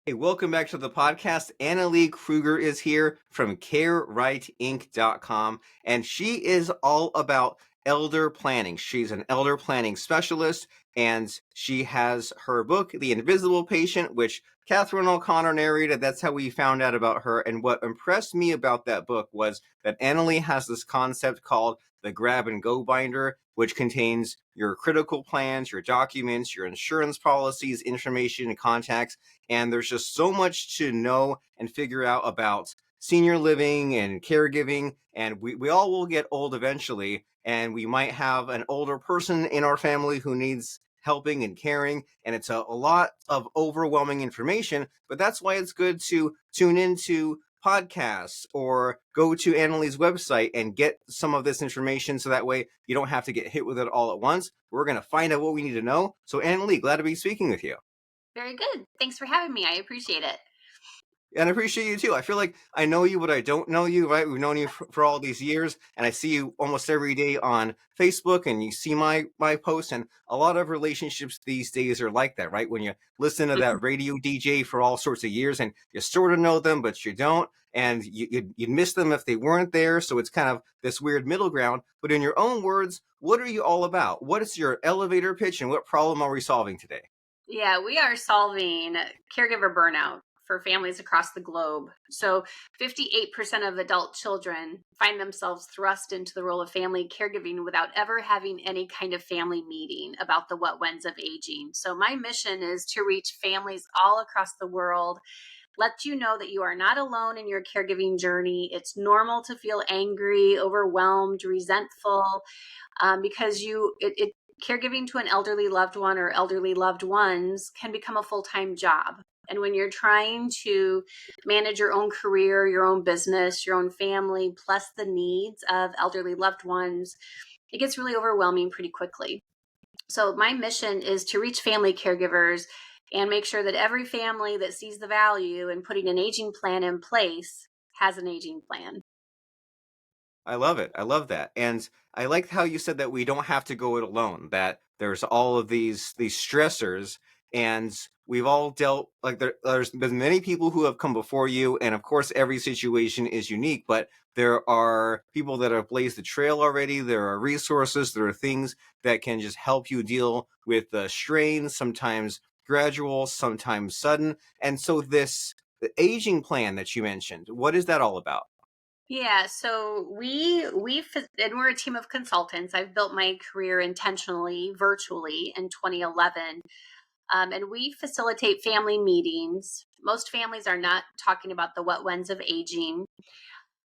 Hey, welcome back to the podcast. Annalee Kruger is here from CareWriteInc.com, and she is all about elder planning. She's an elder planning specialist, and she has her book, The Invisible Patient, which Catherine O'Connor narrated. That's how we found out about her. And what impressed me about that book was that Annalee has this concept called the grab and go binder, which contains your critical plans, your documents, your insurance policies, information, and contacts. And there's just so much to know and figure out about senior living and caregiving. And we all will get old eventually. And we might have an older person in our family who needs helping and caring. And it's a lot of overwhelming information. But that's why it's good to tune into podcasts or go to Annalee's website and get some of this information so that way you don't have to get hit with it all at once. We're going to find out what we need to know. So Annalee, glad to be speaking with you. Very good. Thanks for having me. I appreciate it. And I appreciate you too. I feel like I know you, but I don't know you, right? We've known you for all these years, and I see you almost every day on Facebook, and you see my posts. And a lot of relationships these days are like that, right? When you listen to that radio DJ for all sorts of years, and you sort of know them, but you don't, and you'd miss them if they weren't there. So it's kind of this weird middle ground. But in your own words, what are you all about? What is your elevator pitch, and what problem are we solving today? Yeah, we are solving caregiver burnout for families across the globe. So 58% of adult children find themselves thrust into the role of family caregiving without ever having any kind of family meeting about the what whens of aging. So my mission is to reach families all across the world, let you know that you are not alone in your caregiving journey. It's normal to feel angry, overwhelmed, resentful, because caregiving to an elderly loved one or elderly loved ones can become a full-time job. And when you're trying to manage your own career, your own business, your own family, plus the needs of elderly loved ones, it gets really overwhelming pretty quickly. So my mission is to reach family caregivers and make sure that every family that sees the value in putting an aging plan in place has an aging plan. I love it. I love that. And I like how you said that we don't have to go it alone, that there's all of these stressors, and we've all dealt like there's been many people who have come before you, and of course every situation is unique, but there are people that have blazed the trail already. There are resources, there are things that can just help you deal with the strain, sometimes gradual, sometimes sudden. And so this the aging plan that you mentioned, what is that all about? Yeah, so and we're a team of consultants. I've built my career intentionally, virtually in 2011. And we facilitate family meetings. Most families are not talking about the what whens of aging.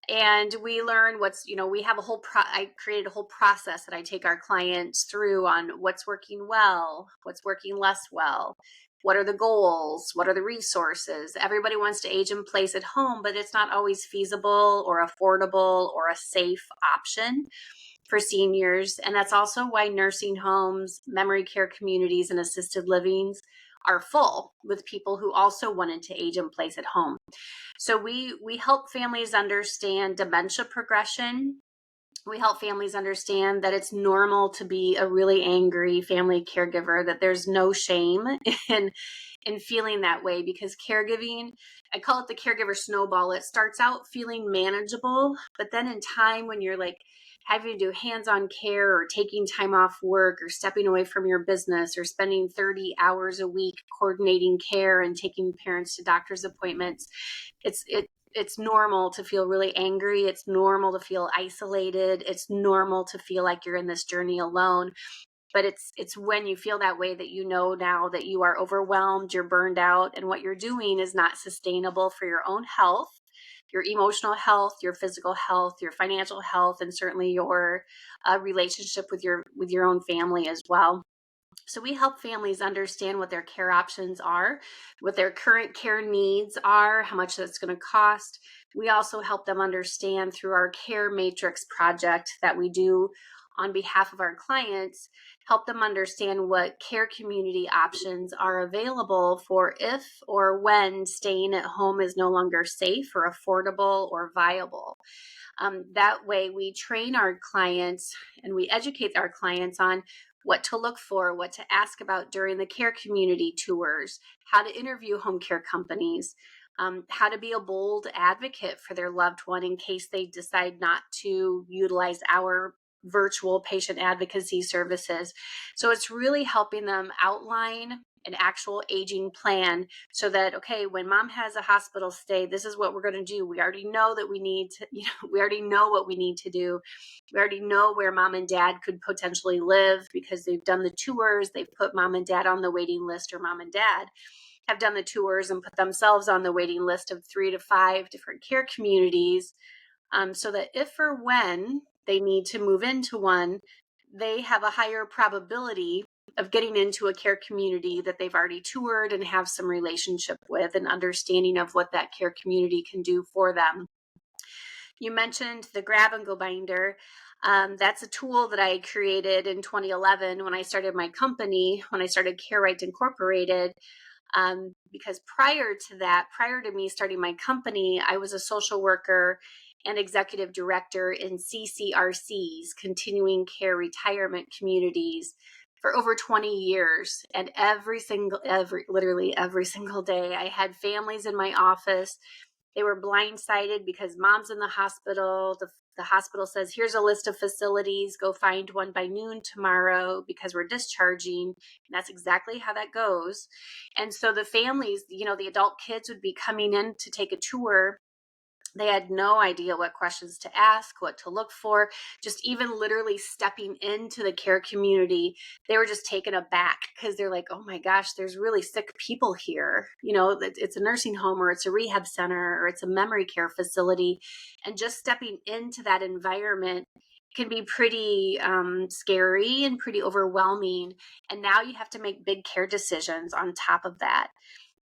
And we learn we have I created a whole process that I take our clients through on what's working well, what's working less well, what are the goals, what are the resources. Everybody wants to age in place at home, but it's not always feasible or affordable or a safe option for seniors. And that's also why nursing homes, memory care communities, and assisted livings are full with people who also wanted to age in place at home. So we help families understand dementia progression. We help families understand that it's normal to be a really angry family caregiver, that there's no shame in feeling that way, because caregiving, I call it the caregiver snowball. It starts out feeling manageable, but then in time when you're like having to do hands-on care or taking time off work or stepping away from your business or spending 30 hours a week coordinating care and taking parents to doctor's appointments, it's normal to feel really angry. It's normal to feel isolated. It's normal to feel like you're in this journey alone. But it's when you feel that way that you know now that you are overwhelmed, you're burned out, and what you're doing is not sustainable for your own health, your emotional health, your physical health, your financial health, and certainly your relationship with your own family as well. So we help families understand what their care options are, what their current care needs are, how much that's going to cost. We also help them understand through our care matrix project that we do on behalf of our clients, help them understand what care community options are available for if or when staying at home is no longer safe or affordable or viable. That way we train our clients and we educate our clients on what to look for, what to ask about during the care community tours, how to interview home care companies, how to be a bold advocate for their loved one in case they decide not to utilize our virtual patient advocacy services. So it's really helping them outline an actual aging plan so that, okay, when mom has a hospital stay, this is what we're going to do. We already know that we need to, we already know what we need to do. We already know where mom and dad could potentially live because they've done the tours. They've put mom and dad on the waiting list, or mom and dad have done the tours and put themselves on the waiting list of 3 to 5 different care communities, so that if or when they need to move into one, they have a higher probability of getting into a care community that they've already toured and have some relationship with and understanding of what that care community can do for them. You mentioned the grab and go binder. That's a tool that I created in 2011 when I started my company, when I started CareRight Incorporated. Because prior to that, prior to me starting my company, I was a social worker and executive director in CCRCs, continuing care retirement communities, for over 20 years. And literally every single day, I had families in my office. They were blindsided because mom's in the hospital. The hospital says, here's a list of facilities. Go find one by noon tomorrow because we're discharging. And that's exactly how that goes. And so the families, the adult kids would be coming in to take a tour. They had no idea what questions to ask, what to look for. Just even literally stepping into the care community, they were just taken aback because they're like, oh my gosh, there's really sick people here. It's a nursing home, or it's a rehab center, or it's a memory care facility. And just stepping into that environment can be pretty scary and pretty overwhelming. And now you have to make big care decisions on top of that.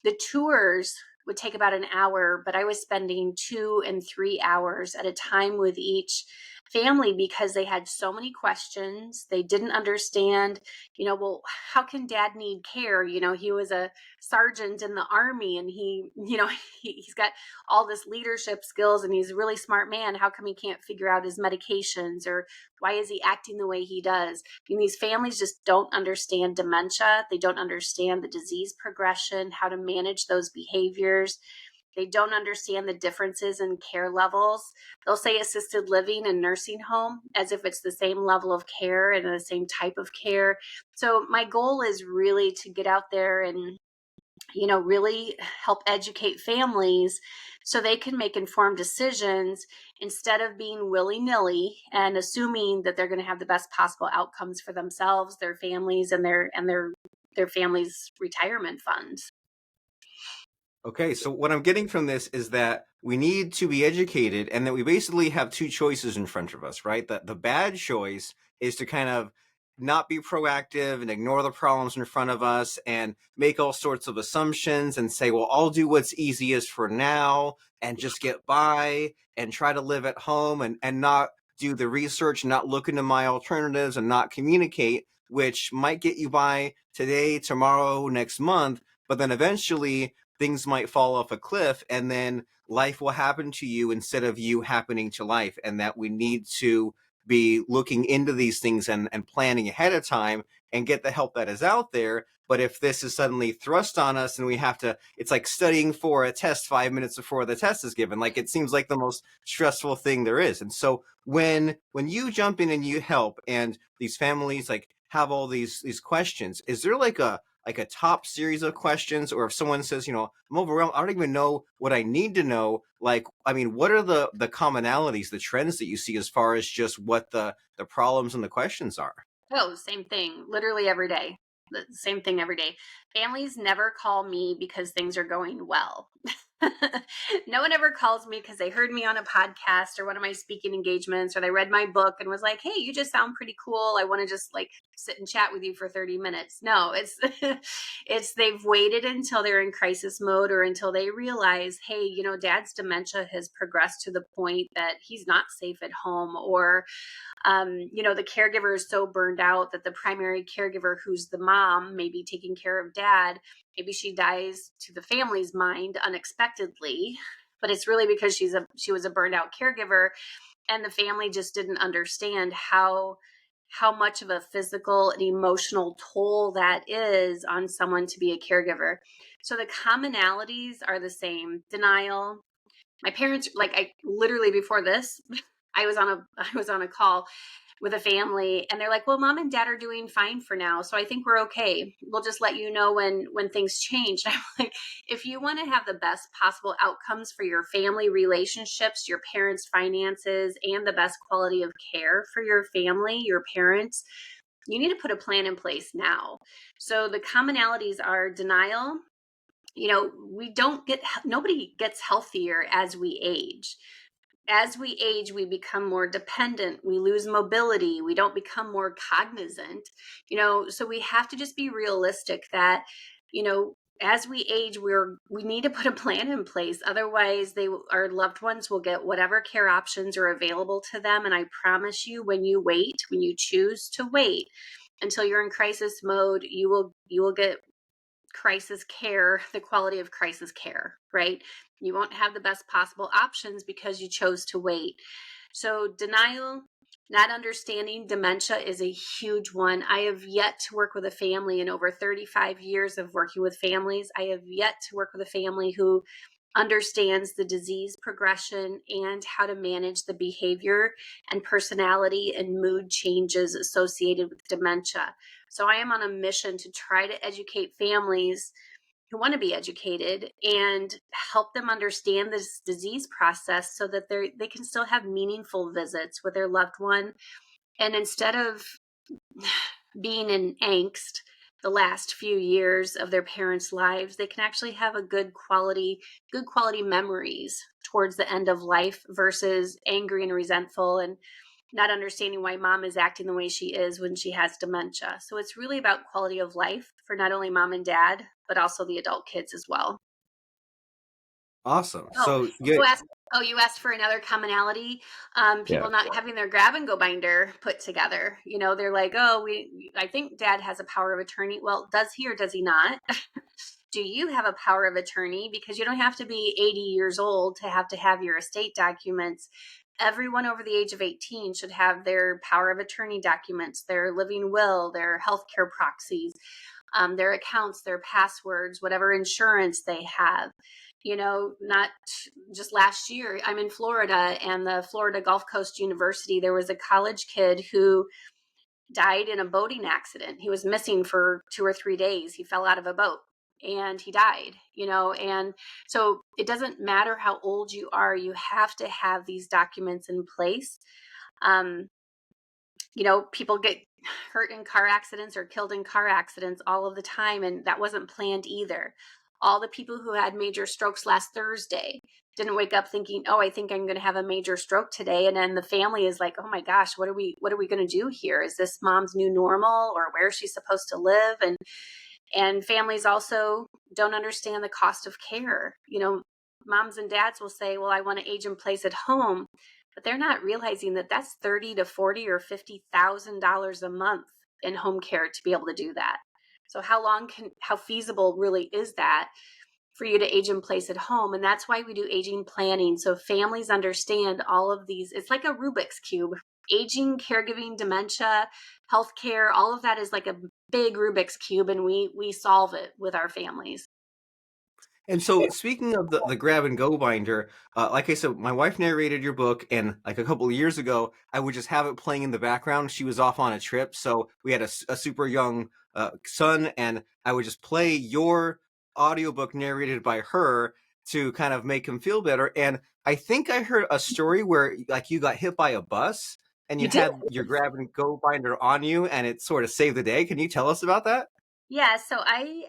The tours would take about an hour, but I was spending 2 and 3 hours at a time with each family because they had so many questions. They didn't understand, well, how can dad need care? He was a sergeant in the Army, and he's got all this leadership skills, and he's a really smart man. How come he can't figure out his medications, or why is he acting the way he does? These families just don't understand dementia. They don't understand the disease progression, how to manage those behaviors. They don't understand the differences in care levels. They'll say assisted living and nursing home as if it's the same level of care and the same type of care. So my goal is really to get out there and really help educate families so they can make informed decisions instead of being willy-nilly and assuming that they're going to have the best possible outcomes for themselves, their families, and their families' retirement funds. Okay, so what I'm getting from this is that we need to be educated, and that we basically have two choices in front of us, right? The bad choice is to kind of not be proactive and ignore the problems in front of us and make all sorts of assumptions and say, well, I'll do what's easiest for now and just get by and try to live at home and not do the research, not look into my alternatives and not communicate, which might get you by today, tomorrow, next month, but then eventually things might fall off a cliff, and then life will happen to you instead of you happening to life. And that we need to be looking into these things and planning ahead of time and get the help that is out there. But if this is suddenly thrust on us and we have to, it's like studying for a test 5 minutes before the test is given. Like, it seems like the most stressful thing there is. And so when you jump in and you help, and these families like have all these questions, is there like a top series of questions? Or if someone says, I'm overwhelmed, I don't even know what I need to know. Like, I mean, what are the commonalities, the trends that you see as far as just what the problems and the questions are? Oh, same thing, literally every day. The same thing every day. Families never call me because things are going well. No one ever calls me because they heard me on a podcast or one of my speaking engagements, or they read my book and was like, hey, you just sound pretty cool. I want to just like sit and chat with you for 30 minutes. No, it's it's they've waited until they're in crisis mode, or until they realize, hey, dad's dementia has progressed to the point that he's not safe at home, or the caregiver is so burned out that the primary caregiver, who's the mom, maybe taking care of dad, maybe she dies to the family's mind unexpectedly, but it's really because she was a burned out caregiver, and the family just didn't understand how how much of a physical and emotional toll that is on someone to be a caregiver. So the commonalities are the same. Denial. My parents, like, I literally before this, I was on a call with a family, and they're like, well, mom and dad are doing fine for now, so I think we're okay. We'll just let you know when things change. And I'm like, if you want to have the best possible outcomes for your family relationships, your parents' finances, and the best quality of care for your family, your parents, you need to put a plan in place now. So the commonalities are denial. Nobody gets healthier as we age. As we age, we become more dependent, we lose mobility, we don't become more cognizant. So we have to just be realistic that, as we age, we need to put a plan in place. Otherwise, our loved ones will get whatever care options are available to them. And I promise you, when you choose to wait until you're in crisis mode, you will get crisis care, the quality of crisis care, right? You won't have the best possible options because you chose to wait. So denial, not understanding dementia is a huge one. I have yet to work with a family in over 35 years of working with families. I have yet to work with a family who understands the disease progression and how to manage the behavior and personality and mood changes associated with dementia. So I am on a mission to try to educate families who want to be educated and help them understand this disease process so that they can still have meaningful visits with their loved one. And instead of being in angst the last few years of their parents' lives, they can actually have a good quality memories towards the end of life versus angry and resentful and not understanding why mom is acting the way she is when she has dementia. So it's really about quality of life for not only mom and dad, but also the adult kids as well. Awesome. Oh, So yeah, you asked for another commonality. Yeah. People not having their grab and go binder put together. They're like, oh, I think dad has a power of attorney. Well, does he or does he not? Do you have a power of attorney? Because you don't have to be 80 years old to have your estate documents. Everyone over the age of 18 should have their power of attorney documents, their living will, their healthcare proxies, their accounts, their passwords, whatever insurance they have. Not just last year, I'm in Florida, and the Florida Gulf Coast University, there was a college kid who died in a boating accident. He was missing for 2 or 3 days. He fell out of a boat and he died, and so it doesn't matter how old you are, you have to have these documents in place. People get hurt in car accidents or killed in car accidents all of the time, and that wasn't planned either. All the people who had major strokes last Thursday didn't wake up thinking, oh, I think I'm going to have a major stroke today. And then the family is like, oh my gosh, what are we going to do here? Is this mom's new normal, or where is she supposed to live? And families also don't understand the cost of care. Moms and dads will say, well, I want to age in place at home, but they're not realizing that that's $30 to $40 or $50,000 a month in home care to be able to do that. So how feasible really is that for you to age in place at home? And that's why we do aging planning. So families understand all of these. It's like a Rubik's Cube. Aging, caregiving, dementia, healthcare, all of that is like a big Rubik's Cube, and we solve it with our families. and so speaking of the grab and go binder, like I said, my wife narrated your book, and like a couple of years ago, I would just have it playing in the background. She was off on a trip, so we had a super young son, and I would just play your audiobook narrated by her to kind of make him feel better. And I think I heard a story where like you got hit by a bus and you You did? had your grab and go binder on you, and it sort of saved the day. Can you tell us about that? Yeah, so I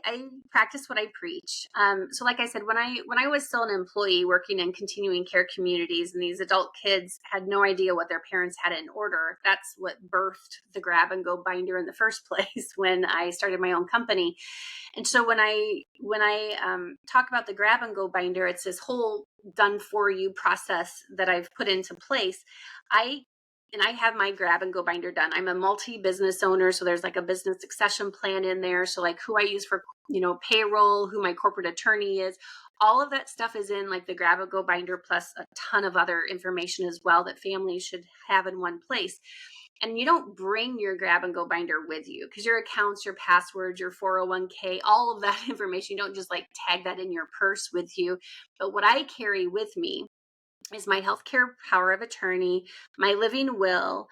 practice what I preach. So like I said, when I was still an employee working in continuing care communities, and these adult kids had no idea what their parents had in order, that's what birthed the grab and go binder in the first place when I started my own company. And so when I talk about the grab and go binder, it's this whole done for you process that I've put into place. I have my grab and go binder done. I'm a multi-business owner, so there's like a business succession plan in there. So like who I use for, payroll, who my corporate attorney is, all of that stuff is in like the grab and go binder, plus a ton of other information as well that families should have in one place. And you don't bring your grab and go binder with you, because your accounts, your passwords, your 401k, all of that information, you don't just like tag that in your purse with you. But what I carry with me is my healthcare power of attorney, my living will,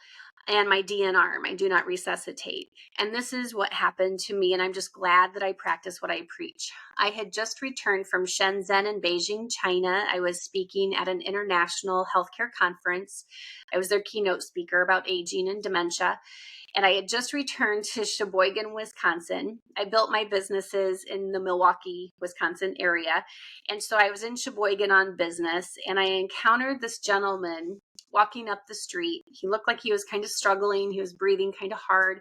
and my DNR, my do not resuscitate. And this is what happened to me. And I'm just glad that I practice what I preach. I had just returned from Shenzhen in Beijing, China. I was speaking at an international healthcare conference. I was their keynote speaker about aging and dementia. And I had just returned to Sheboygan, Wisconsin. I built my businesses in the Milwaukee, Wisconsin area. And so I was in Sheboygan on business, and I encountered this gentleman walking up the street. He looked like he was kind of struggling. He was breathing kind of hard.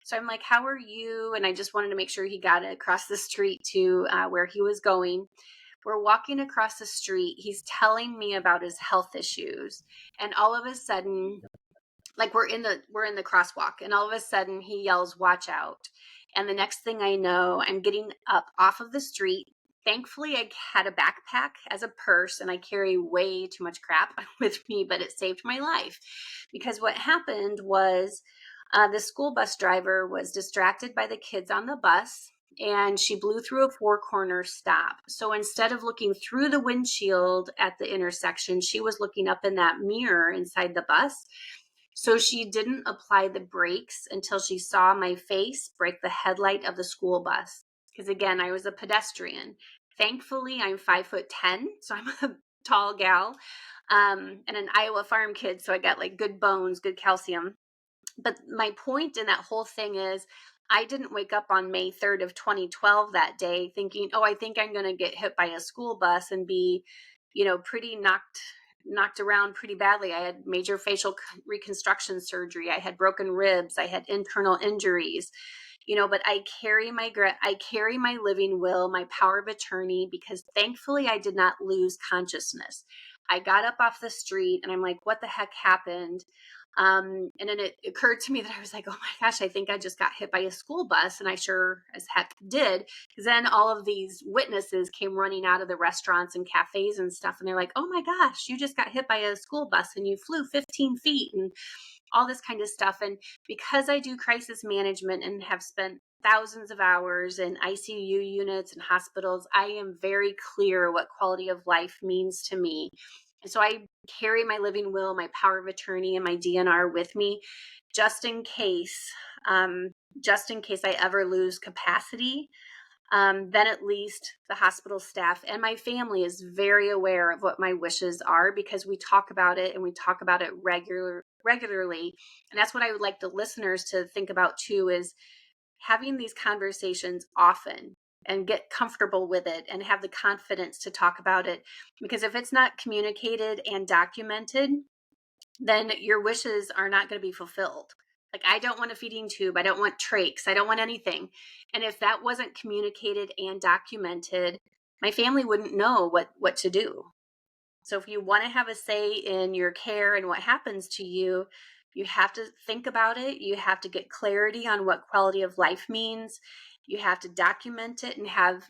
So I'm like, how are you? And I just wanted to make sure he got across the street to where he was going. We're walking across the street. He's telling me about his health issues. And all of a sudden, like we're in the crosswalk, and all of a sudden he yells, "Watch out." And the next thing I know, I'm getting up off of the street. Thankfully, I had a backpack as a purse, and I carry way too much crap with me, but it saved my life. Because what happened was the school bus driver was distracted by the kids on the bus, and she blew through a four-corner stop. So instead of looking through the windshield at the intersection, she was looking up in that mirror inside the bus. So she didn't apply the brakes until she saw my face break the headlight of the school bus. Because again, I was a pedestrian. Thankfully, I'm 5'10", so I'm a tall gal, and an Iowa farm kid. So I got like good bones, good calcium. But my point in that whole thing is, I didn't wake up on May 3rd of 2012 that day thinking, oh, I think I'm going to get hit by a school bus and be, pretty knocked around pretty badly. I had major facial reconstruction surgery. I had broken ribs. I had internal injuries. But I carry my living will, my power of attorney, because thankfully I did not lose consciousness. I got up off the street and I'm like, what the heck happened? And then it occurred to me that I was like, oh my gosh, I think I just got hit by a school bus. And I sure as heck did. Because then all of these witnesses came running out of the restaurants and cafes and stuff. And they're like, oh my gosh, you just got hit by a school bus and you flew 15 feet and all this kind of stuff. And because I do crisis management and have spent thousands of hours in ICU units and hospitals, I am very clear what quality of life means to me. And so I carry my living will, my power of attorney, and my DNR with me, just in case, I ever lose capacity. Then at least the hospital staff and my family is very aware of what my wishes are, because we talk about it, and we talk about it regularly. And that's what I would like the listeners to think about too, is having these conversations often and get comfortable with it and have the confidence to talk about it. Because if it's not communicated and documented, then your wishes are not going to be fulfilled. Like, I don't want a feeding tube. I don't want trachs. I don't want anything. And if that wasn't communicated and documented, my family wouldn't know what to do. So if you want to have a say in your care and what happens to you, you have to think about it. You have to get clarity on what quality of life means. You have to document it and have,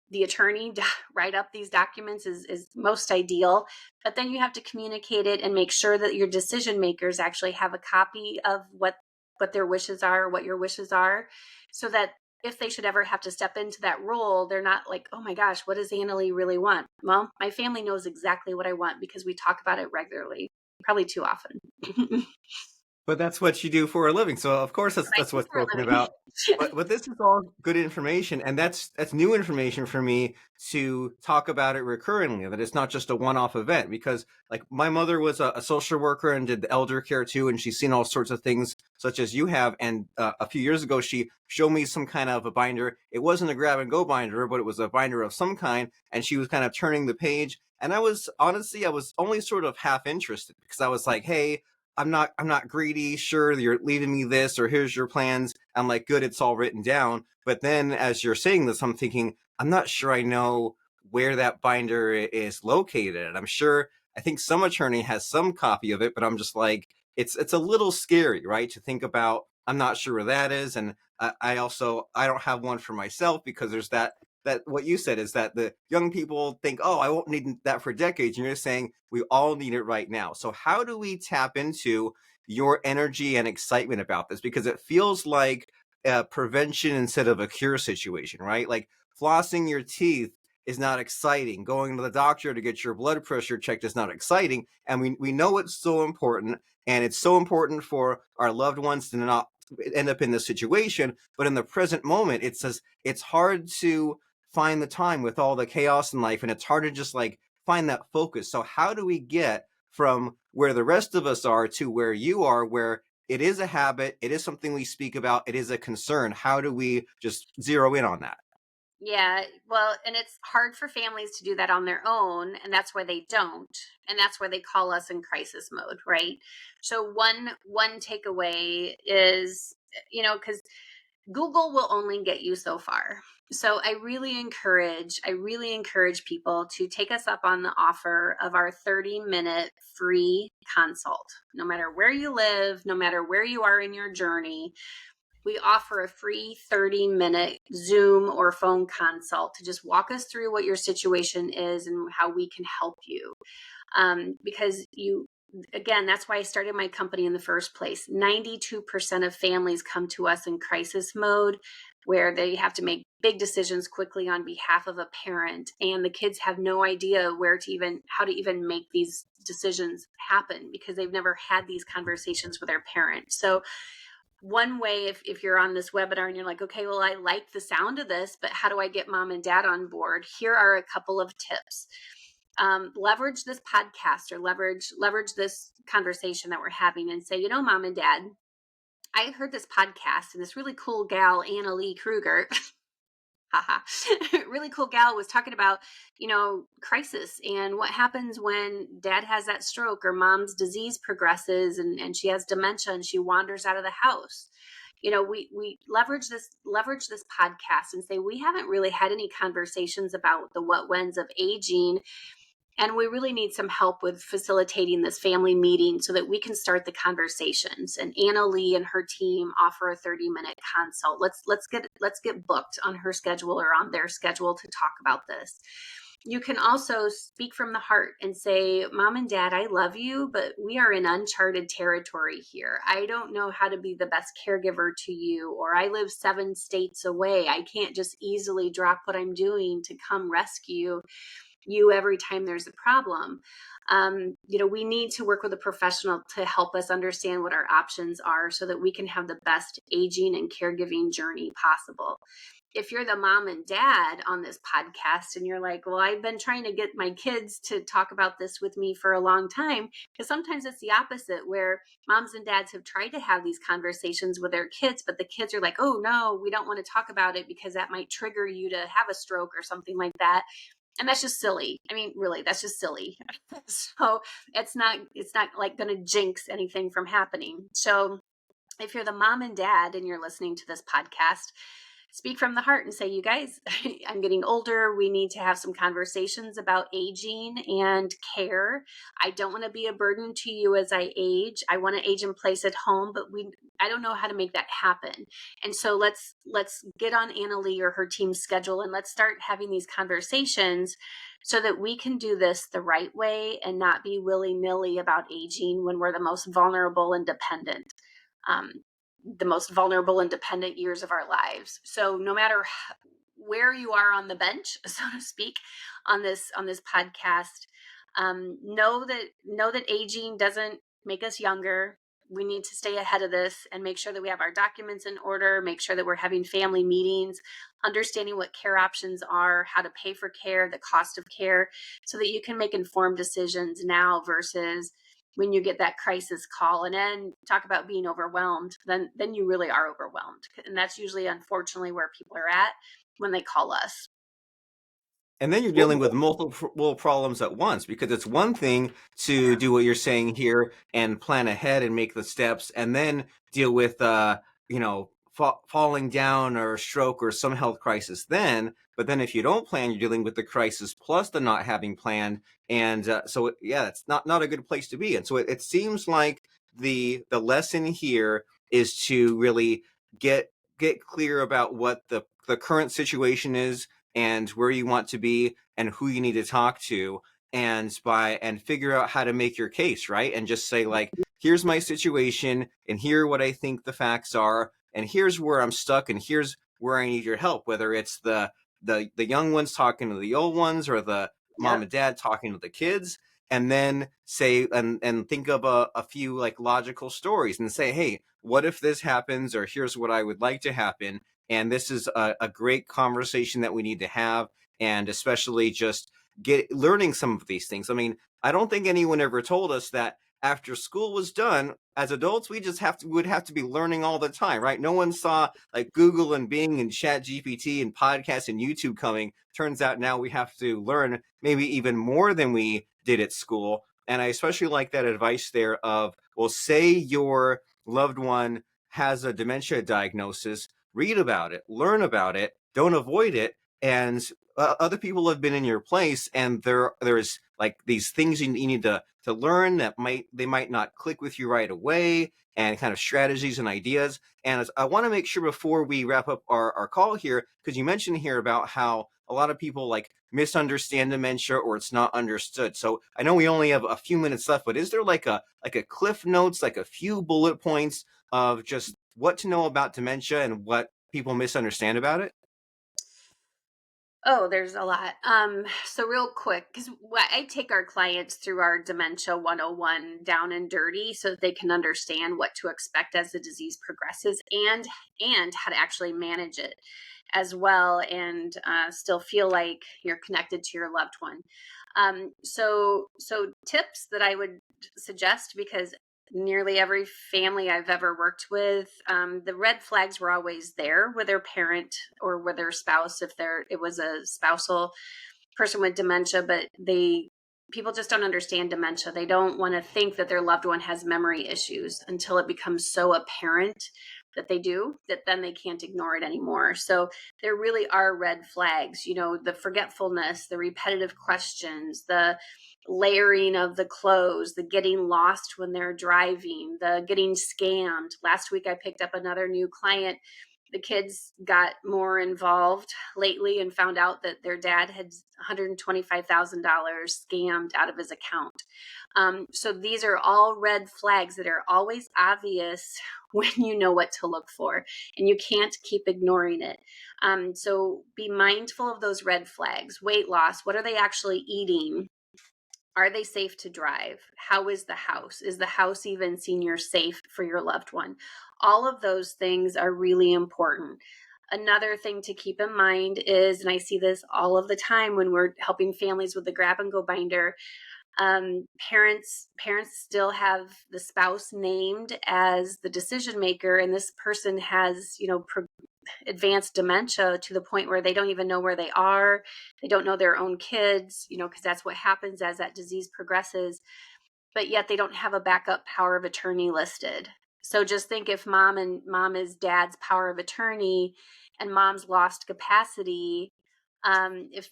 the attorney write up these documents is most ideal. But then you have to communicate it and make sure that your decision makers actually have a copy of what their wishes are, what your wishes are, so that if they should ever have to step into that role, they're not like, oh my gosh, what does Annalee really want? Well, my family knows exactly what I want because we talk about it regularly, probably too often. But that's what you do for a living, so of course that's what's spoken about. But this is all good information, and that's new information for me to talk about it recurrently. That it's not just a one-off event, because like my mother was a social worker and did the elder care too, and she's seen all sorts of things such as you have. And a few years ago, she showed me some kind of a binder. It wasn't a grab and go binder, but it was a binder of some kind, and she was kind of turning the page. And I was only sort of half interested, because I was like, hey, I'm not greedy. Sure, you're leaving me this, or here's your plans. I'm like, good, it's all written down. But then as you're saying this, I'm thinking, I'm not sure I know where that binder is located. I think some attorney has some copy of it, but I'm just like, it's a little scary, right? To think about, I'm not sure where that is. And I don't have one for myself, because there's that that what you said is that the young people think, oh, I won't need that for decades. And you're saying we all need it right now. So how do we tap into your energy and excitement about this? Because it feels like a prevention instead of a cure situation, right? Like flossing your teeth is not exciting. Going to the doctor to get your blood pressure checked is not exciting. And we know it's so important. And it's so important for our loved ones to not end up in this situation. But in the present moment, it says it's hard to find the time with all the chaos in life. And it's hard to just like find that focus. So how do we get from where the rest of us are to where you are, where it is a habit, it is something we speak about, it is a concern? How do we just zero in on that? Yeah, well, and it's hard for families to do that on their own, and that's why they don't, and that's why they call us in crisis mode, right? So one takeaway is, because Google will only get you so far. So I really encourage people to take us up on the offer of our 30-minute free consult. No matter where you live, no matter where you are in your journey, we offer a free 30-minute Zoom or phone consult to just walk us through what your situation is and how we can help you. Because again, that's why I started my company in the first place. 92% of families come to us in crisis mode, where they have to make big decisions quickly on behalf of a parent, and the kids have no idea how to even make these decisions happen because they've never had these conversations with their parents. So one way, if you're on this webinar and you're like, okay, well, I like the sound of this, but how do I get mom and dad on board? Here are a couple of tips. Leverage this podcast, or leverage this conversation that we're having, and say, mom and dad, I heard this podcast and this really cool gal, Annalee Kruger, haha, really cool gal, was talking about, crisis and what happens when dad has that stroke or mom's disease progresses and she has dementia and she wanders out of the house. We leverage this podcast and say, we haven't really had any conversations about the what whens of aging, and we really need some help with facilitating this family meeting so that we can start the conversations. And Annalee and her team offer a 30-minute consult. Let's get booked on her schedule or on their schedule to talk about this. You can also speak from the heart and say, mom and dad, I love you, but we are in uncharted territory here. I don't know how to be the best caregiver to you, or I live 7 states away. I can't just easily drop what I'm doing to come rescue you every time there's a problem. We need to work with a professional to help us understand what our options are so that we can have the best aging and caregiving journey possible. If you're the mom and dad on this podcast and you're like, well, I've been trying to get my kids to talk about this with me for a long time, because sometimes it's the opposite, where moms and dads have tried to have these conversations with their kids, but the kids are like, oh no, we don't want to talk about it because that might trigger you to have a stroke or something like that. And that's just silly. I mean, really, that's just silly. So it's not like going to jinx anything from happening. So if you're the mom and dad and you're listening to this podcast, speak from the heart and say, you guys, I'm getting older. We need to have some conversations about aging and care. I don't want to be a burden to you as I age. I want to age in place at home, but I don't know how to make that happen. And so let's get on Annalee or her team's schedule and let's start having these conversations so that we can do this the right way and not be willy-nilly about aging when we're the most vulnerable and dependent. Years of our lives. So no matter where you are on the bench, so to speak, on this podcast, know that aging doesn't make us younger. We need to stay ahead of this and make sure that we have our documents in order, make sure that we're having family meetings, understanding what care options are, how to pay for care, the cost of care, so that you can make informed decisions now versus when you get that crisis call. And then talk about being overwhelmed, then you really are overwhelmed. And that's usually, unfortunately, where people are at when they call us. And then you're dealing with multiple problems at once, because it's one thing to do what you're saying here and plan ahead and make the steps and then deal with, falling down or a stroke or some health crisis then. But then if you don't plan, you're dealing with the crisis plus the not having planned. And it's not a good place to be. And so it seems like the lesson here is to really get clear about what the current situation is, and where you want to be and who you need to talk to, and figure out how to make your case, right? And just say, like, here's my situation, and here are what I think the facts are, and here's where I'm stuck, and here's where I need your help, whether it's the young ones talking to the old ones, or the mom Yep. and dad talking to the kids. And then say, and think of a few like logical stories, and say, hey, what if this happens, or here's what I would like to happen, and this is a great conversation that we need to have. And especially just learning some of these things. I mean, I don't think anyone ever told us that after school was done, as adults, we just would have to be learning all the time, right? No one saw like Google and Bing and Chat GPT and podcasts and YouTube coming. Turns out now we have to learn maybe even more than we did at school. And I especially like that advice there of, well, say your loved one has a dementia diagnosis, read about it, learn about it, don't avoid it. And other people have been in your place, and there's like these things you need to learn that they might not click with you right away, and kind of strategies and ideas. And I want to make sure before we wrap up our call here, because you mentioned here about how a lot of people like misunderstand dementia, or it's not understood. So I know we only have a few minutes left, but is there like a cliff notes, like a few bullet points of just what to know about dementia and what people misunderstand about it? Oh, there's a lot. So real quick, because I take our clients through our Dementia 101 down and dirty so that they can understand what to expect as the disease progresses, and how to actually manage it as well, and still feel like you're connected to your loved one. So tips that I would suggest, because nearly every family I've ever worked with, the red flags were always there with their parent or with their spouse, if it was a spousal person with dementia. But people just don't understand dementia. They don't want to think that their loved one has memory issues until it becomes so apparent that they do, that then they can't ignore it anymore. So there really are red flags, the forgetfulness, the repetitive questions, the layering of the clothes, the getting lost when they're driving, the getting scammed. Last week I picked up another new client. The kids got more involved lately and found out that their dad had $125,000 scammed out of his account. So these are all red flags that are always obvious when you know what to look for, and you can't keep ignoring it. So be mindful of those red flags. Weight loss, what are they actually eating? Are they safe to drive? How is the house? Is the house even senior safe for your loved one? All of those things are really important. Another thing to keep in mind is, and I see this all of the time when we're helping families with the grab and go binder, parents still have the spouse named as the decision maker, and this person has advanced dementia to the point where they don't even know where they are. They don't know their own kids, because that's what happens as that disease progresses. But yet they don't have a backup power of attorney listed. So just think, if mom is dad's power of attorney and mom's lost capacity, if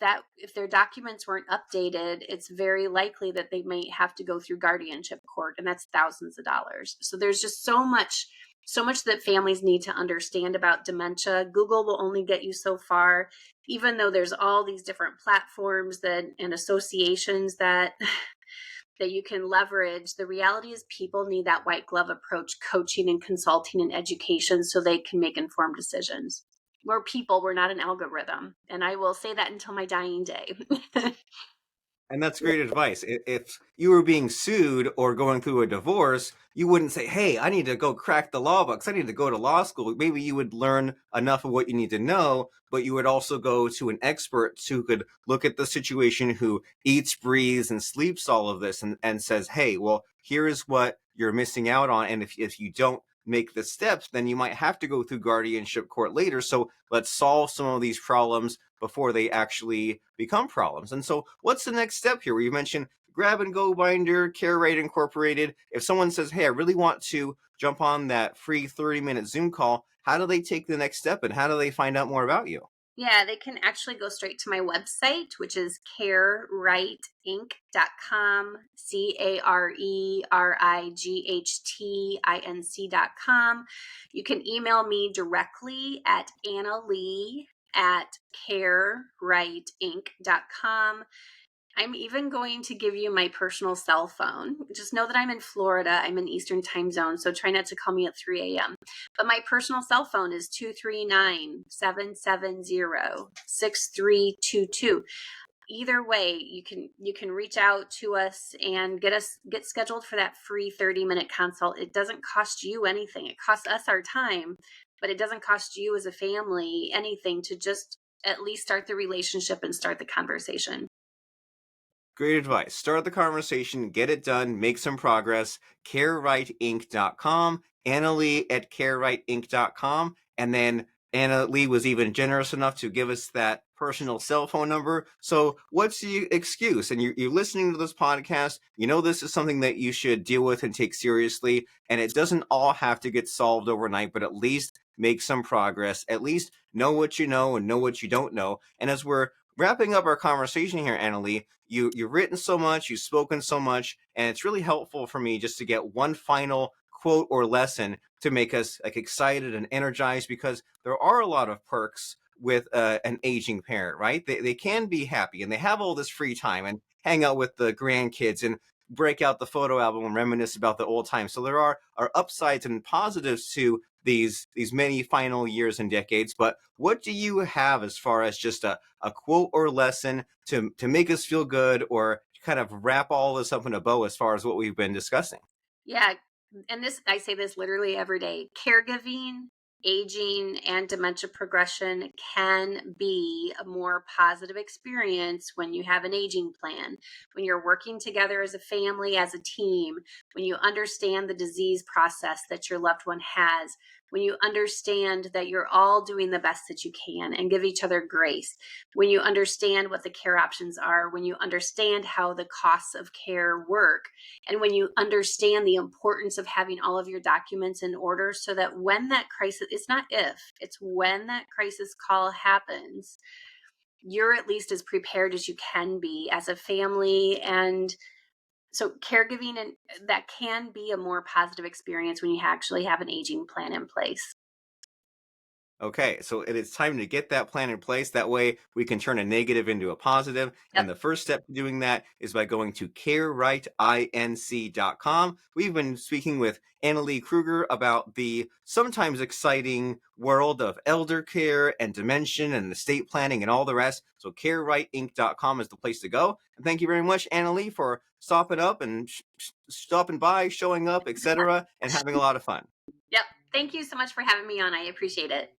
their documents weren't updated, it's very likely that they may have to go through guardianship court, and that's thousands of dollars. So there's just so much that families need to understand about dementia. Google will only get you so far, even though there's all these different platforms and associations that you can leverage. The reality is people need that white glove approach, coaching and consulting and education, so they can make informed decisions. We're people, we're not an algorithm. And I will say that until my dying day. And that's great advice. If you were being sued or going through a divorce, you wouldn't say, hey, I need to go crack the law books. I need to go to law school. Maybe you would learn enough of what you need to know, but you would also go to an expert who could look at the situation, who eats, breathes, and sleeps all of this, and says, hey, well, here's what you're missing out on. And if you don't make the steps, then you might have to go through guardianship court later. So let's solve some of these problems before they actually become problems. And so what's the next step here? Where you mentioned grab and go binder, CareRight Incorporated. If someone says, hey, I really want to jump on that free 30-minute Zoom call, how do they take the next step, and how do they find out more about you? Yeah, they can actually go straight to my website, which is carerightinc.com, CareRightInc.com. You can email me directly at Annalee at carerightinc.com. I'm even going to give you my personal cell phone. Just know that I'm in Florida. I'm in Eastern time zone, so try not to call me at 3 a.m. But my personal cell phone is 239-770-6322. Either way, you can reach out to us and get scheduled for that free 30-minute consult. It doesn't cost you anything. It costs us our time, but it doesn't cost you as a family anything to just at least start the relationship and start the conversation. Great advice. Start the conversation, get it done, make some progress. CareWrightInc.com, Annalee at CareWrightInc.com. And then Annalee was even generous enough to give us that personal cell phone number. So what's the excuse? And you're listening to this podcast, you know this is something that you should deal with and take seriously. And it doesn't all have to get solved overnight, but at least make some progress. At least know what you know and know what you don't know. And as we're wrapping up our conversation here, Annalee, you've written so much, you've spoken so much, and it's really helpful for me just to get one final quote or lesson to make us like excited and energized, because there are a lot of perks with an aging parent, right? They can be happy and they have all this free time and hang out with the grandkids and break out the photo album and reminisce about the old times. So there are upsides and positives to these many final years and decades. But what do you have as far as just a quote or lesson to make us feel good, or kind of wrap all this up in a bow as far as what we've been discussing? Yeah, and this I say this literally every day. Caregiving, aging, and dementia progression can be a more positive experience when you have an aging plan, when you're working together as a family, as a team, when you understand the disease process that your loved one has, when you understand that you're all doing the best that you can and give each other grace, when you understand what the care options are, when you understand how the costs of care work, and when you understand the importance of having all of your documents in order, so that when that crisis, it's not if, it's when that crisis call happens, you're at least as prepared as you can be as a family. And so caregiving, and that can be a more positive experience when you actually have an aging plan in place. Okay, so it is time to get that plan in place. That way we can turn a negative into a positive. Yep. And the first step to doing that is by going to carerightinc.com. We've been speaking with Annalee Kruger about the sometimes exciting world of elder care and dementia and estate planning and all the rest. So carerightinc.com is the place to go. And thank you very much, Annalee, for stopping up and stopping by, showing up, etc., and having a lot of fun. Yep. Thank you so much for having me on. I appreciate it.